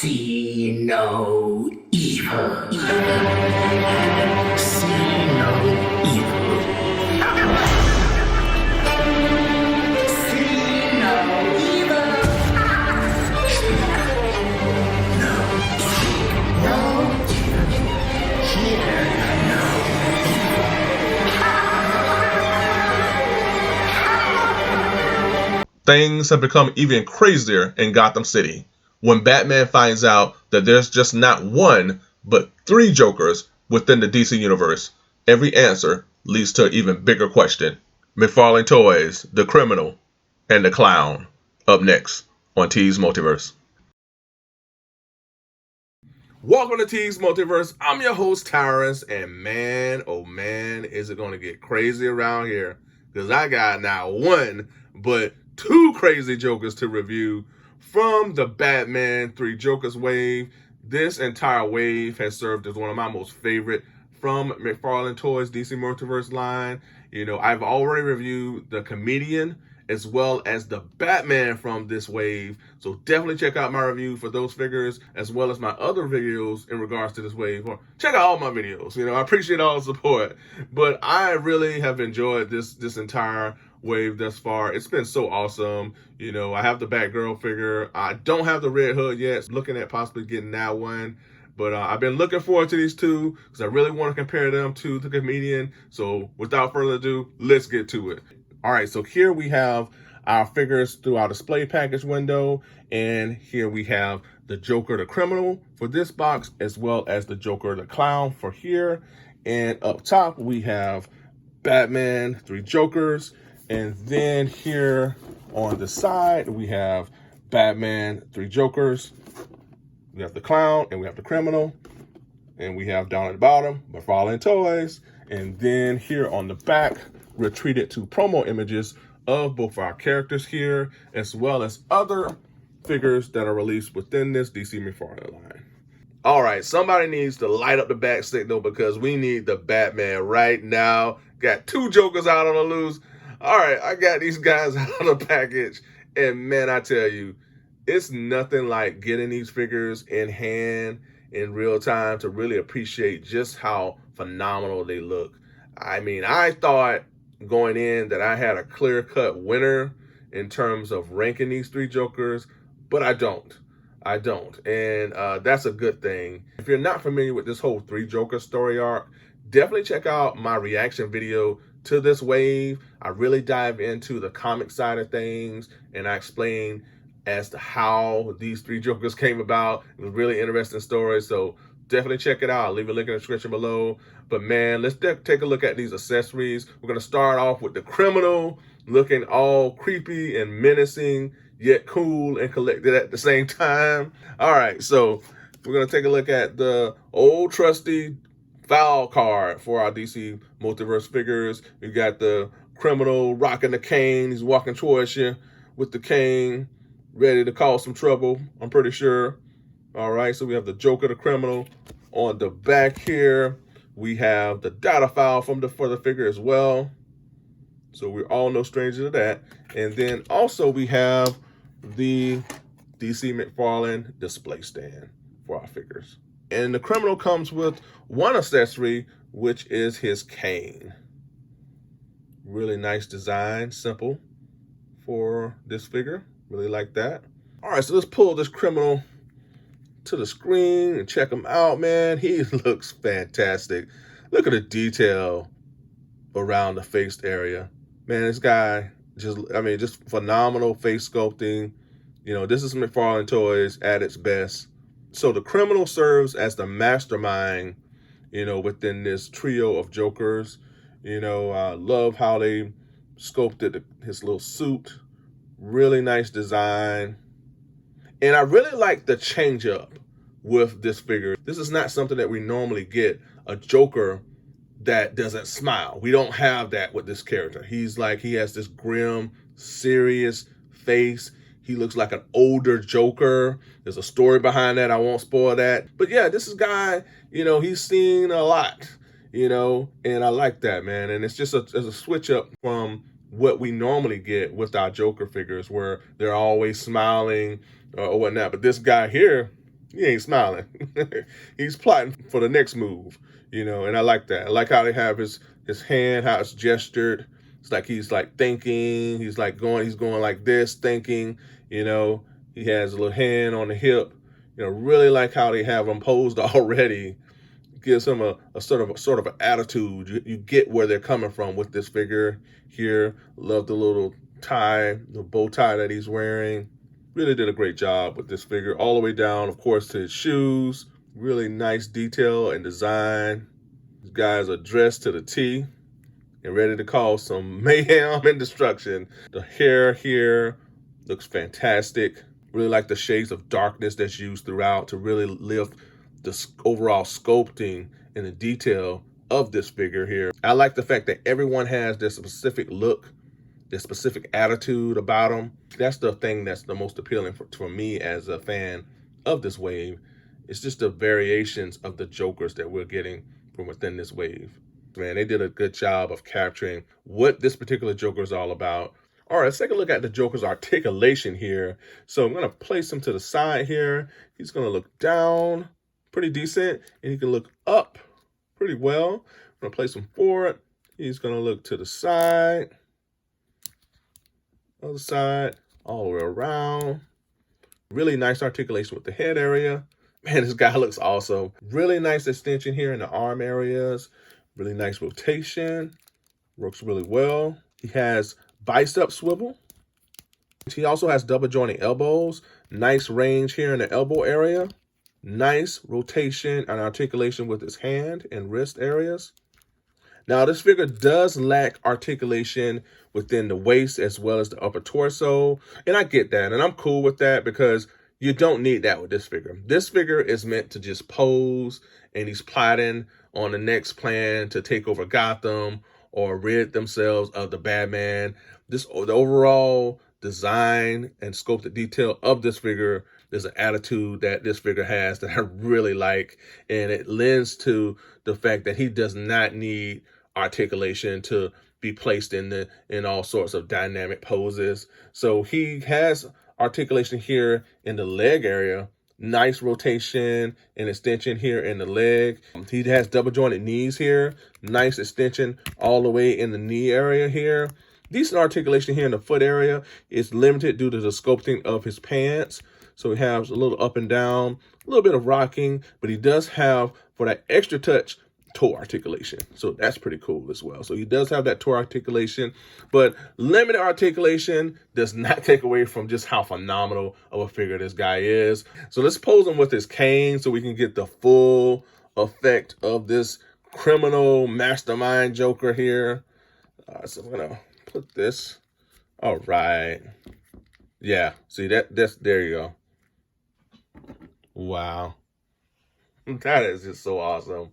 See no evil. See no evil. See no evil. No evil. Hear no evil. Things have become even crazier in Gotham City when Batman finds out that there's just not one, but 3 Jokers within the DC universe. Every answer leads to an even bigger question. McFarlane Toys, the criminal, and the clown. Up next on T's Multiverse. Welcome to T's Multiverse. I'm your host, Tyrus, and man, oh man, is it going to get crazy around here. Because I got not one, but 2 crazy Jokers to review from the Batman 3 Jokers wave. This entire wave has served as one of my most favorite from McFarlane Toys DC Multiverse line. You know, I've already reviewed the comedian as well as the Batman from this wave. So definitely check out my review for those figures as well as my other videos in regards to this wave. Or check out all my videos. You know, I appreciate all the support. But I really have enjoyed this entire wave thus far. It's been so awesome. You know, I have the Batgirl figure. I don't have the Red Hood yet. Looking at possibly getting that one. But I've been looking forward to these 2 because I really want to compare them to the comedian. So without further ado, let's get to it. All right, so here we have our figures through our display package window. And here we have the Joker, the criminal for this box, as well as the Joker, the clown for here. And up top, we have Batman, 3 Jokers. And then here on the side, we have Batman, 3 Jokers. We have the clown and we have the criminal. And we have down at the bottom, McFarlane Toys. And then here on the back, we're treated to promo images of both our characters here, as well as other figures that are released within this DC McFarlane line. All right, somebody needs to light up the back signal because we need the Batman right now. Got 2 Jokers out on the loose. All right, I got these guys out of the package, and man, I tell you, it's nothing like getting these figures in hand in real time to really appreciate just how phenomenal they look. I mean, I thought going in that I had a clear-cut winner in terms of ranking these 3 Jokers, but I don't. And that's a good thing. If you're not familiar with this whole 3 Joker story arc, definitely check out my reaction video to this wave. I really dive into the comic side of things, and I explain as to how these 3 Jokers came about. It was a really interesting story, so definitely check it out. I'll leave a link in the description below. But man, let's take a look at these accessories. We're going to start off with the criminal, looking all creepy and menacing, yet cool and collected at the same time. All right, so we're going to take a look at the old trusty foul card for our DC Multiverse figures. You got the criminal rocking the cane. He's walking towards you with the cane, ready to cause some trouble, I'm pretty sure. All right, so we have the Joker, the criminal. On the back here, we have the data file for the figure as well. So we're all no stranger to that. And then also we have the DC McFarlane display stand for our figures. And the criminal comes with one accessory, which is his cane. Really nice design, simple for this figure. Really like that. All right, so let's pull this criminal to the screen and check him out, man. He looks fantastic. Look at the detail around the face area. Man, this guy just phenomenal face sculpting. You know, this is McFarlane Toys at its best. So the criminal serves as the mastermind, you know, within this trio of Jokers. You know, I love how they sculpted his little suit. Really nice design. And I really like the change up with this figure. This is not something that we normally get, a Joker that doesn't smile. We don't have that with this character. He has this grim, serious face. He looks like an older Joker. There's a story behind that. I won't spoil that. But yeah, this is a guy, you know, he's seen a lot, you know, and I like that, man. And it's just a switch up from what we normally get with our Joker figures where they're always smiling or whatnot. But this guy here, he ain't smiling. He's plotting for the next move, and I like that. I like how they have his hand, how it's gestured. It's like he's like thinking, he's going like this, thinking, he has a little hand on the hip. Really like how they have him posed already. Gives him a sort of an attitude. You get where they're coming from with this figure here. Love the little tie, the bow tie that he's wearing. Really did a great job with this figure, all the way down, of course, to his shoes. Really nice detail and design. These guys are dressed to the T and ready to cause some mayhem and destruction. The hair here looks fantastic. Really like the shades of darkness that's used throughout to really lift the overall sculpting and the detail of this figure here. I like the fact that everyone has their specific look, their specific attitude about them. That's the thing that's the most appealing for me as a fan of this wave. It's just the variations of the Jokers that we're getting from within this wave. Man, they did a good job of capturing what this particular Joker is all about. All right, let's take a look at the Joker's articulation here. So I'm going to place him to the side here. He's going to look down pretty decent, and he can look up pretty well. I'm going to place him forward. He's going to look to the side, other side, all the way around. Really nice articulation with the head area. Man, this guy looks awesome. Really nice extension here in the arm areas. Really nice rotation. Works really well. He has bicep swivel. He also has double jointed elbows. Nice range here in the elbow area. Nice rotation and articulation with his hand and wrist areas. Now, this figure does lack articulation within the waist as well as the upper torso. And I get that, and I'm cool with that because you don't need that with this figure. This figure is meant to just pose, and he's plotting on the next plan to take over Gotham or rid themselves of the Batman. The overall design and sculpted detail of this figure, there's an attitude that this figure has that I really like, and it lends to the fact that he does not need articulation to be placed in all sorts of dynamic poses. So he has articulation here in the leg area. Nice rotation and extension here in the leg. He has double jointed knees here. Nice extension all the way in the knee area here. Decent articulation here in the foot area. It's limited due to the sculpting of his pants. So he has a little up and down, a little bit of rocking, but he does have, for that extra touch, toe articulation. So that's pretty cool as well. So he does have that toe articulation, but limited articulation does not take away from just how phenomenal of a figure this guy is. So let's pose him with his cane so we can get the full effect of this criminal mastermind Joker here. So I'm gonna put this. All right. Yeah, see that's there you go. Wow. That is just so awesome.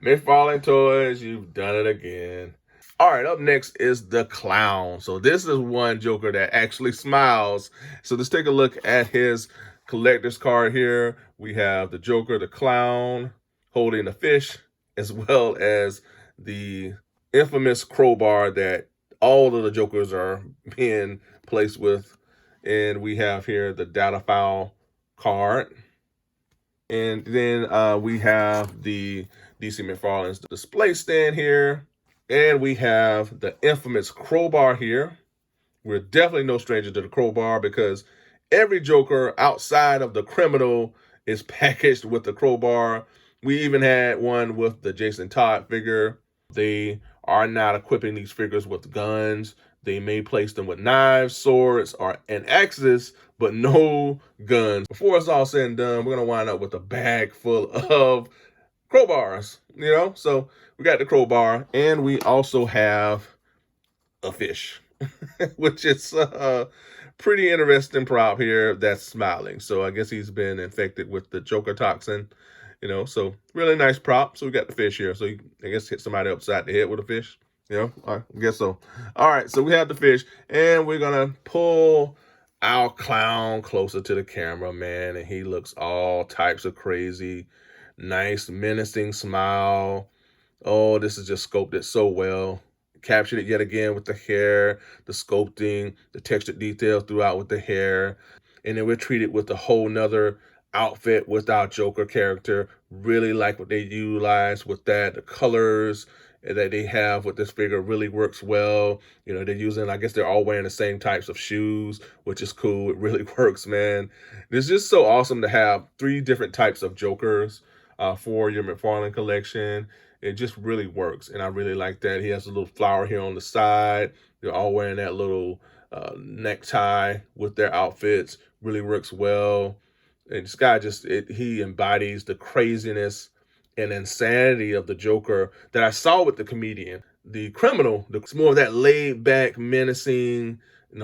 McFarlane Toys, you've done it again. All right, up next is the Clown. So this is one Joker that actually smiles. So let's take a look at his collector's card here. We have the Joker, the Clown, holding a fish, as well as the infamous crowbar that all of the Jokers are being placed with. And we have here the data file card. And then we have the DC McFarlane's display stand here. And we have the infamous crowbar here. We're definitely no stranger to the crowbar because every Joker outside of the criminal is packaged with the crowbar. We even had one with the Jason Todd figure. They are not equipping these figures with guns. They may place them with knives, swords, and axes, but no guns. Before it's all said and done, we're going to wind up with a bag full of crowbars, So we got the crowbar, and we also have a fish, which is a pretty interesting prop here that's smiling. So I guess he's been infected with the Joker toxin, So really nice prop. So we got the fish here. So you, I guess, hit somebody upside the head with a fish. I guess so. All right, so we have the fish, and we're going to pull our clown closer to the camera, man, and he looks all types of crazy. Nice, menacing smile. Oh, this is just sculpted so well. Captured it yet again with the hair, the sculpting, the textured details throughout with the hair. And then we're treated with a whole nother outfit with our Joker character. Really like what they utilize with that. The colors that they have with this figure really works well. You know, they're using, I guess they're all wearing the same types of shoes, which is cool. It really works, man. It's just so awesome to have 3 different types of Jokers for your McFarlane collection. It just really works, and I really like that. He has a little flower here on the side. They're all wearing that little necktie with their outfits. Really works well. And this guy he embodies the craziness and insanity of the Joker that I saw with the comedian. The criminal, it's more of that laid back, menacing,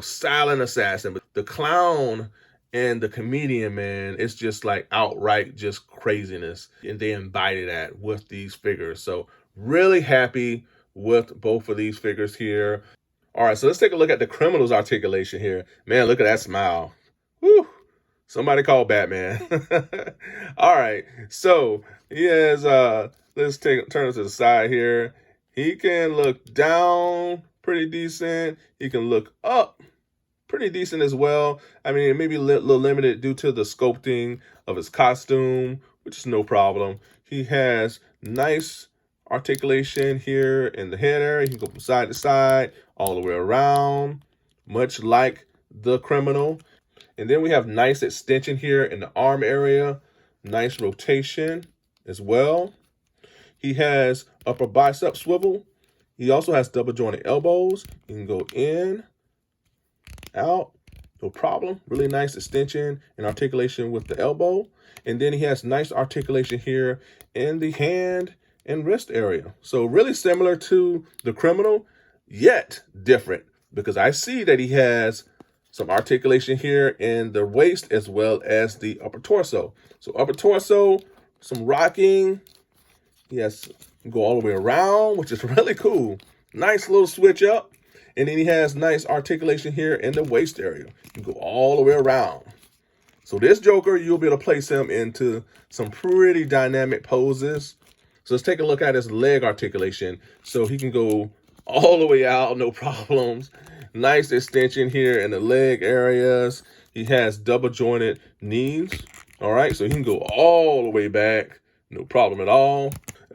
silent assassin. But the clown and the comedian, man, it's just like outright just craziness. And they embody that with these figures. So really happy with both of these figures here. All right, so let's take a look at the criminal's articulation here. Man, look at that smile. Whew. Somebody call Batman. All right, so he has, let's turn it to the side here. He can look down pretty decent. He can look up pretty decent as well. I mean, it may be a little limited due to the sculpting of his costume, which is no problem. He has nice articulation here in the head area. He can go from side to side, all the way around, much like the criminal. And then we have nice extension here in the arm area, nice rotation as well. He has upper bicep swivel. He also has double jointed elbows. You can go in, out, no problem. Really nice extension and articulation with the elbow. And then he has nice articulation here in the hand and wrist area. So really similar to the criminal, yet different, because I see that he has some articulation here in the waist as well as the upper torso. So upper torso, some rocking. Yes, go all the way around, which is really cool. Nice little switch up. And then he has nice articulation here in the waist area. You go all the way around. So this Joker, you'll be able to place him into some pretty dynamic poses. So let's take a look at his leg articulation. So he can go all the way out, no problems. Nice extension here in the leg areas. He has double jointed knees. All right, so he can go all the way back, no problem at all.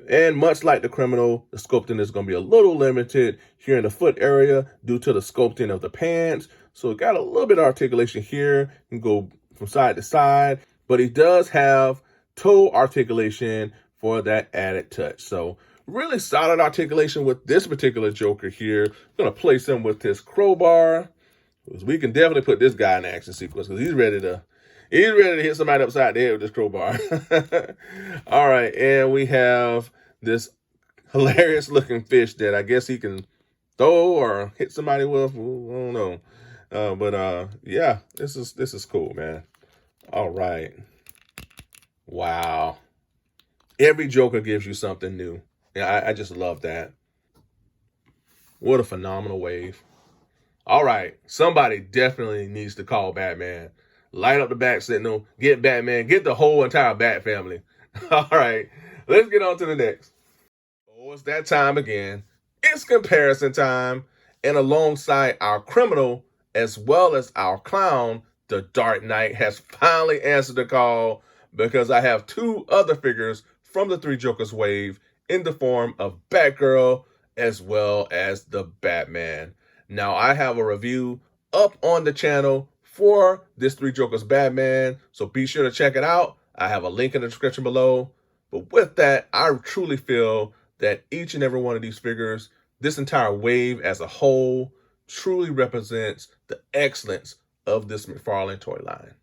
And much like the criminal, the sculpting is going to be a little limited here in the foot area due to the sculpting of the pants. So it got a little bit of articulation here. You can go from side to side, but he does have toe articulation for that added touch. So really solid articulation with this particular Joker here. I'm going to place him with this crowbar. We can definitely put this guy in the action sequence because he's ready to hit somebody upside the head with this crowbar. All right, and we have this hilarious looking fish that I guess he can throw or hit somebody with. I don't know. Yeah, this is cool, man. All right. Wow. Every Joker gives you something new. Yeah, I just love that. What a phenomenal wave. All right, somebody definitely needs to call Batman. Light up the Bat Signal, get Batman, get the whole entire Bat family. All right, let's get on to the next. Oh, it's that time again. It's comparison time. And alongside our criminal, as well as our clown, the Dark Knight has finally answered the call because I have 2 other figures from the 3 Jokers wave in the form of Batgirl as well as the Batman. Now, I have a review up on the channel for this 3 Jokers Batman, so be sure to check it out. I have a link in the description below. But with that, I truly feel that each and every one of these figures, this entire wave as a whole, truly represents the excellence of this McFarlane toy line.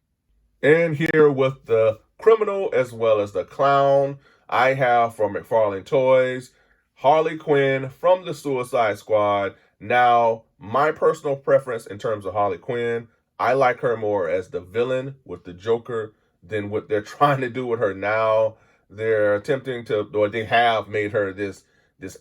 And here with the criminal as well as the clown, I have from McFarlane Toys, Harley Quinn from the Suicide Squad. Now, my personal preference in terms of Harley Quinn, I like her more as the villain with the Joker than what they're trying to do with her now. They're attempting to, or they have made her this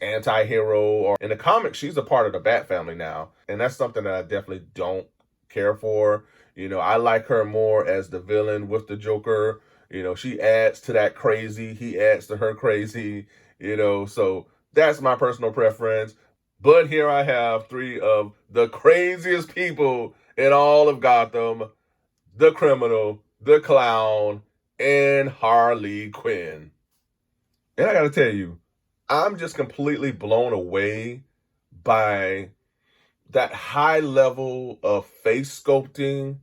anti-hero. Or in the comics, she's a part of the Bat family now. And that's something that I definitely don't care for. You know, I like her more as the villain with the Joker. You know, she adds to that crazy. He adds to her crazy. You know, so that's my personal preference. But here I have 3 of the craziest people in all of Gotham. The criminal, the clown, and Harley Quinn. And I gotta tell you, I'm just completely blown away by that high level of face sculpting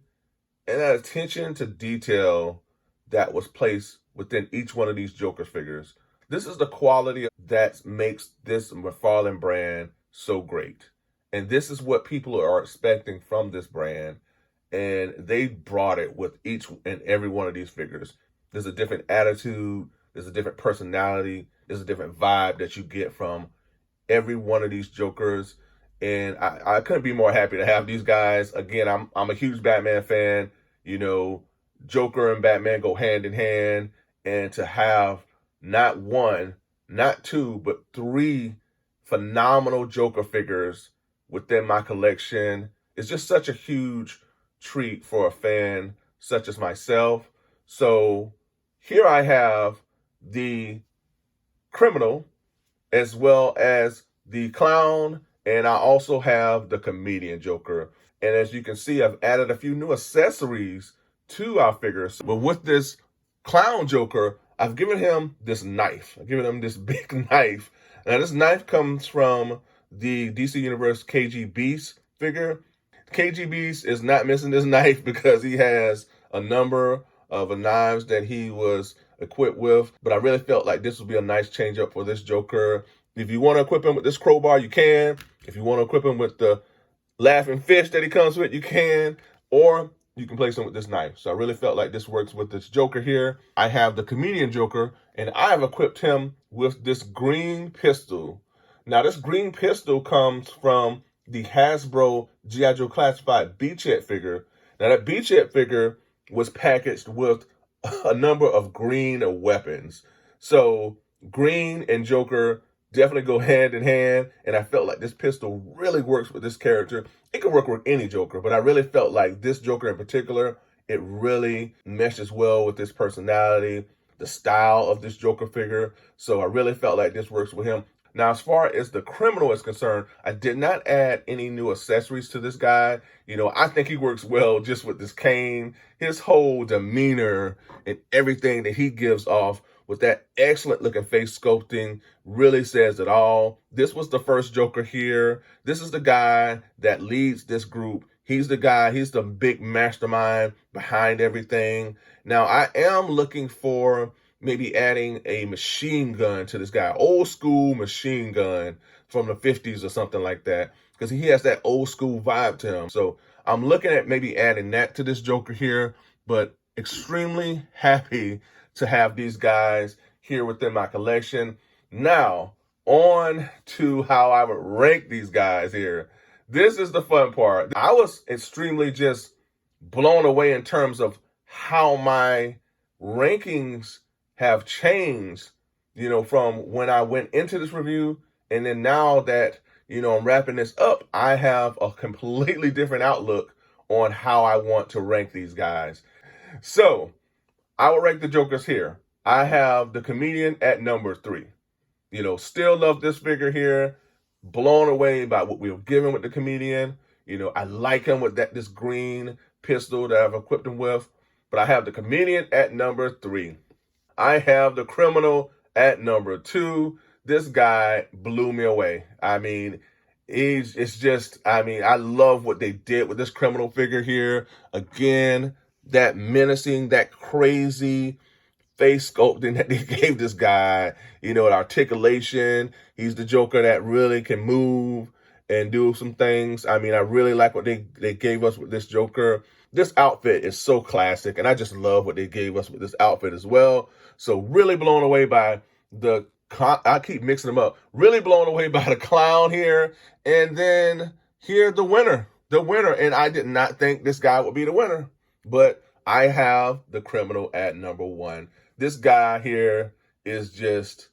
and that attention to detail that was placed within each one of these Joker figures. This is the quality that makes this McFarlane brand so great. And this is what people are expecting from this brand. And they brought it with each and every one of these figures. There's a different attitude, there's a different personality, there's a different vibe that you get from every one of these Jokers. And I couldn't be more happy to have these guys. Again, I'm a huge Batman fan. You know, Joker and Batman go hand in hand. And to have not one, not two, but three phenomenal Joker figures within my collection is just such a huge treat for a fan such as myself. So here I have the criminal as well as the clown, and I also have the comedian Joker. And as you can see, I've added a few new accessories to our figures. But with this clown Joker, I've given him this knife. I've given him this big knife. Now, this knife comes from the DC Universe KG Beast figure. KG Beast is not missing this knife because he has a number of knives that he was equipped with. But I really felt like this would be a nice change up for this Joker. If you want to equip him with this crowbar, you can. If you want to equip him with the laughing fish that he comes with, you can. Or you can place him with this knife. So I really felt like this works with this Joker here. I have the comedian Joker, and I have equipped him with this green pistol. Now, this green pistol comes from the Hasbro G.I. Joe Classified Beachhead figure. Now, that Beachhead figure was packaged with a number of green weapons. So green and Joker definitely go hand in hand, and I felt like this pistol really works with this character. It could work with any Joker, but I really felt like this Joker in particular, it really meshes well with this personality, the style of this Joker figure. So I really felt like this works with him. Now, as far as the criminal is concerned, I did not add any new accessories to this guy. You know, I think he works well just with this cane, his whole demeanor and everything that he gives off with that excellent looking face sculpting really says it all. This was the first Joker here. This is the guy that leads this group. He's the guy, he's the big mastermind behind everything. Now, I am looking for maybe adding a machine gun to this guy, old school machine gun from the 50s or something like that, because he has that old school vibe to him. So I'm looking at maybe adding that to this Joker here, but extremely happy to have these guys here within my collection. Now, on to how I would rank these guys here. This is the fun part. I was extremely just blown away in terms of how my rankings have changed, you know, from when I went into this review, and then now that, you know, I'm wrapping this up, I have a completely different outlook on how I want to rank these guys. So I will rank the Jokers here. I have the comedian at number 3. You know, still love this figure here. Blown away by what we were given with the comedian. You know, I like him with this green pistol that I've equipped him with. But I have the comedian at number 3. I have the criminal at number 2. This guy blew me away. I mean, I love what they did with this criminal figure here. Again, that menacing, that crazy face sculpting that they gave this guy, you know, an articulation. He's the Joker that really can move and do some things. I mean, I really like what they gave us with this Joker. This outfit is so classic, and I just love what they gave us with this outfit as well. So really blown away by I keep mixing them up. Really blown away by the clown here. And then here, the winner. And I did not think this guy would be the winner, but I have the criminal at number 1. This guy here is just,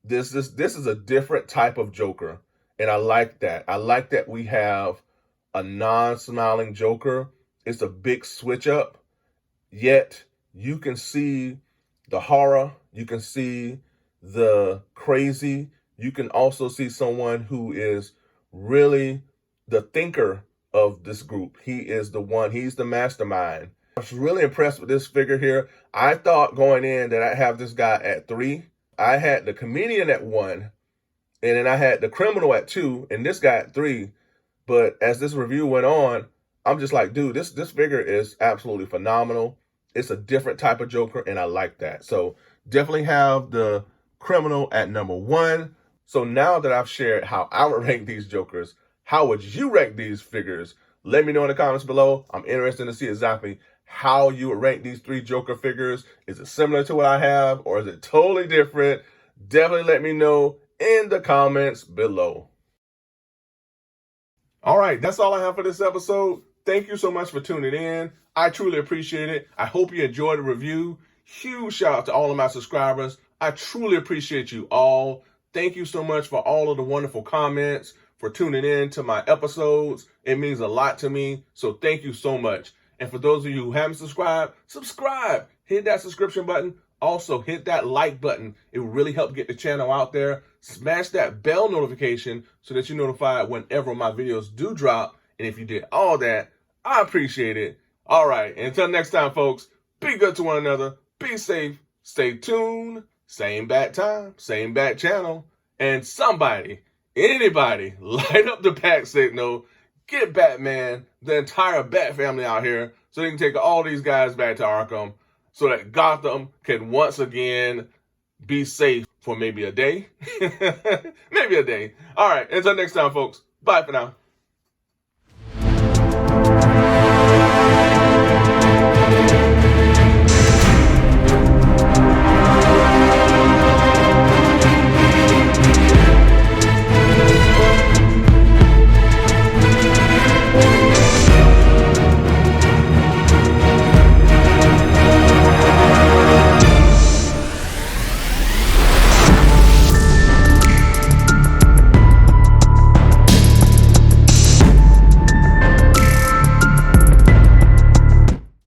this is a different type of Joker. And I like that. I like that we have a non-smiling Joker. It's a big switch up, yet you can see the horror. You can see the crazy. You can also see someone who is really the thinker of this group. He is the one, he's the mastermind. was really impressed with this figure here. I thought going in that I'd have this guy at 3. I had the comedian at 1, and then I had the criminal at 2, and this guy at 3. But as this review went on, I'm just like, dude, this figure is absolutely phenomenal. It's a different type of Joker, and I like that. So definitely have the criminal at number 1. So now that I've shared how I would rank these Jokers, how would you rank these figures? Let me know in the comments below. I'm interested to see exactly how you would rank these 3 Joker figures. Is it similar to what I have, or is it totally different? Definitely let me know in the comments below. All right, that's all I have for this episode. Thank you so much for tuning in. I truly appreciate it. I hope you enjoyed the review. Huge shout out to all of my subscribers. I truly appreciate you all. Thank you so much for all of the wonderful comments, for tuning in to my episodes. It means a lot to me, so thank you so much. And for those of you who haven't subscribed, subscribe. Hit that subscription button. Also, hit that like button. It will really help get the channel out there. Smash that bell notification so that you're notified whenever my videos do drop. And if you did all that, I appreciate it. All right, until next time, folks, be good to one another. Be safe. Stay tuned. Same bat time, same bat channel. And somebody, anybody, light up the Bat signal. Get Batman, the entire Bat family out here so they can take all these guys back to Arkham so that Gotham can once again be safe for maybe a day. Maybe a day. All right, until next time, folks. Bye for now.